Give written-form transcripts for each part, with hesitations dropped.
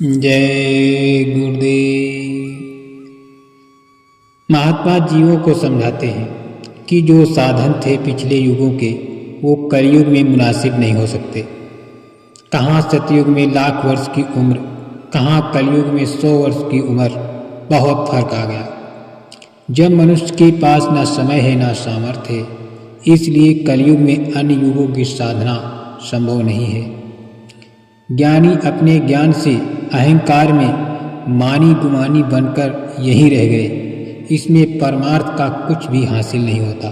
जय गुरुदेव। महात्मा जीवों को समझाते हैं कि जो साधन थे पिछले युगों के वो कलयुग में मुनासिब नहीं हो सकते। कहाँ सतयुग में लाख वर्ष की उम्र, कहाँ कलयुग में 100 वर्ष की उम्र, बहुत फर्क आ गया। जब मनुष्य के पास ना समय है ना सामर्थ्य है, इसलिए कलयुग में अन्य युगों की साधना संभव नहीं है। ज्ञानी अपने ज्ञान से अहंकार में मानी गुमानी बनकर यहीं रह गए। इसमें परमार्थ का कुछ भी हासिल नहीं होता।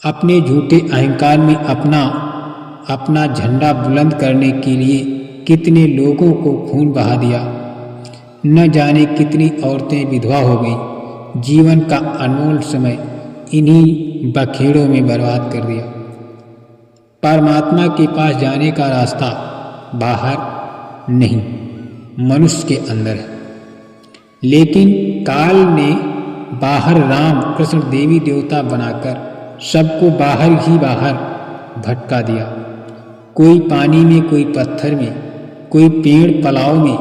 अपने झूठे अहंकार में अपना झंडा बुलंद करने के लिए कितने लोगों को खून बहा दिया। न जाने कितनी औरतें विधवा हो गईं। जीवन का अनमोल समय इन्हीं बखेड़ों में बर्बाद कर दिया। परमात्मा के पास जाने का रास्ता बाहर नहीं, मनुष्य के अंदर है। लेकिन काल ने बाहर राम कृष्ण देवी देवता बनाकर सबको बाहर ही बाहर भटका दिया। कोई पानी में, कोई पत्थर में, कोई पेड़ पलाव में,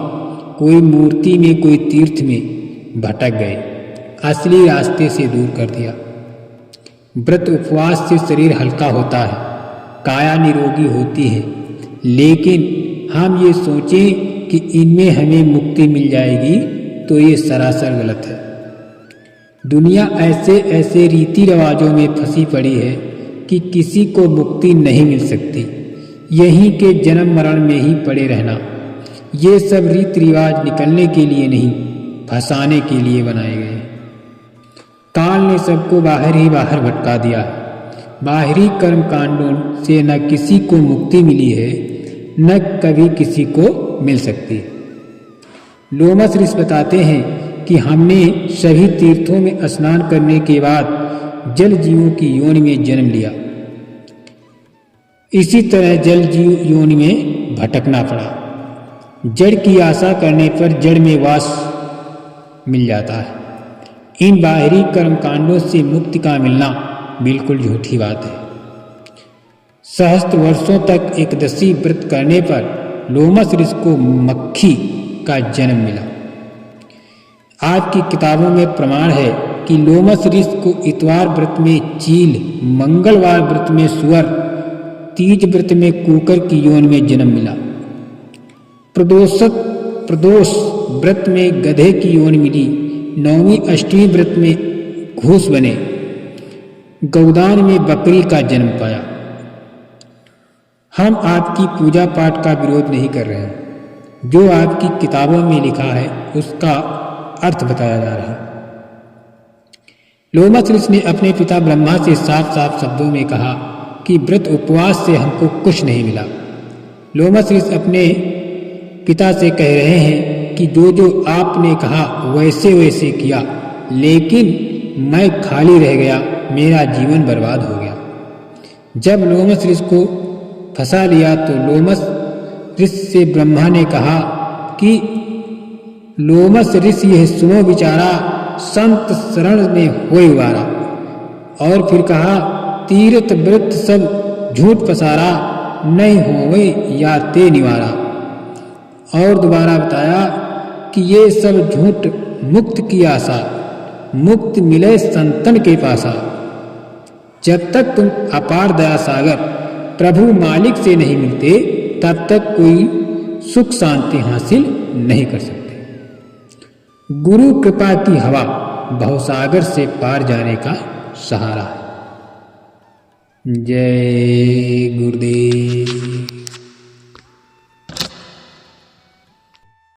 कोई मूर्ति में, कोई तीर्थ में भटक गए। असली रास्ते से दूर कर दिया। व्रत उपवास से शरीर हल्का होता है, काया निरोगी होती है। लेकिन हम ये सोचें कि इनमें हमें मुक्ति मिल जाएगी तो ये सरासर गलत है। दुनिया ऐसे ऐसे रीति रिवाजों में फंसी पड़ी है कि किसी को मुक्ति नहीं मिल सकती। यहीं के जन्म मरण में ही पड़े रहना। ये सब रीति रिवाज निकलने के लिए नहीं, फंसाने के लिए बनाए गए। काल ने सबको बाहर ही बाहर भटका दिया है। बाहरी कर्म कांडों से न किसी को मुक्ति मिली है, न कभी किसी को मिल सकती। लोमस ऋषि बताते हैं कि हमने सभी तीर्थों में स्नान करने के बाद जल जीवों की योनि में जन्म लिया। इसी तरह जल जीव योनि में भटकना पड़ा। जड़ की आशा करने पर जड़ में वास मिल जाता है। इन बाहरी कर्मकांडों से मुक्ति का मिलना बिल्कुल झूठी बात है। सहस्त्र वर्षों तक एकदशी व्रत करने पर लोमस ऋषि को मक्खी का जन्म मिला। आज की किताबों में प्रमाण है कि लोमस ऋषि को इतवार व्रत में चील, मंगलवार व्रत में सुअर, तीज व्रत में कुकर की योनि में जन्म मिला। प्रदोष व्रत में गधे की योनि मिली। नौवीं अष्टमी व्रत में घूस बने। गौदान में बकरी का जन्म पाया। हम आपकी पूजा पाठ का विरोध नहीं कर रहे हैं। जो आपकी किताबों में लिखा है उसका अर्थ बताया जा रहा है। लोमस ऋषि ने अपने पिता ब्रह्मा से साफ साफ शब्दों में कहा कि व्रत उपवास से हमको कुछ नहीं मिला। लोमस ऋषि अपने पिता से कह रहे हैं कि जो जो आपने कहा वैसे वैसे किया, लेकिन मैं खाली रह गया, मेरा जीवन बर्बाद हो गया। जब लोमस ऋषि को फंसा लिया तो लोमस ऋषि से ब्रह्मा ने कहा कि लोमस ऋषि यह सुनो विचारा, संत शरण में होय वारा। और फिर कहा तीर्थ व्रत सब झूठ पसारा, नहीं होवे या ते निवारा। और दोबारा बताया कि ये सब झूठ मुक्त की आशा, मुक्त मिले संतन के पासा। जब तक तुम अपार दया सागर प्रभु मालिक से नहीं मिलते, तब तक कोई सुख शांति हासिल नहीं कर सकते। गुरु कृपा की हवा भवसागर से पार जाने का सहारा है। जय गुरुदेव।